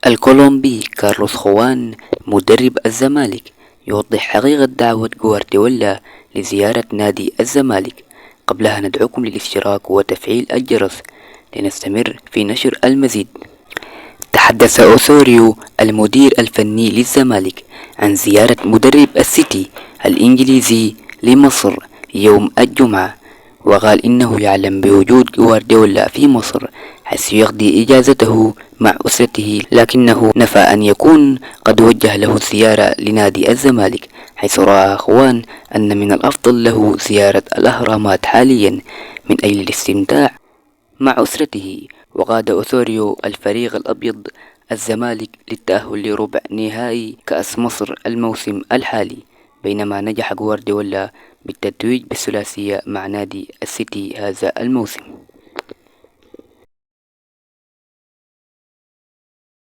الكولومبي كارلوس خوان مدرب الزمالك يوضح حقيقة دعوة جوارديولا لزيارة نادي الزمالك. قبلها ندعوكم للاشتراك وتفعيل الجرس لنستمر في نشر المزيد. تحدث أوسوريو المدير الفني للزمالك عن زيارة مدرب السيتي الإنجليزي لمصر يوم الجمعة، وقال إنه يعلم بوجود جوارديولا في مصر حيث يقضي إجازته مع أسرته، لكنه نفى أن يكون قد وجه له الزيارة لنادي الزمالك، حيث رأى خوان أن من الأفضل له زيارة الأهرامات حاليا من أجل الاستمتاع مع أسرته. وقاد أوسوريو الفريق الأبيض الزمالك للتأهل لربع نهائي كأس مصر الموسم الحالي، بينما نجح جوارديولا بالتتويج بالثلاثية مع نادي السيتي هذا الموسم.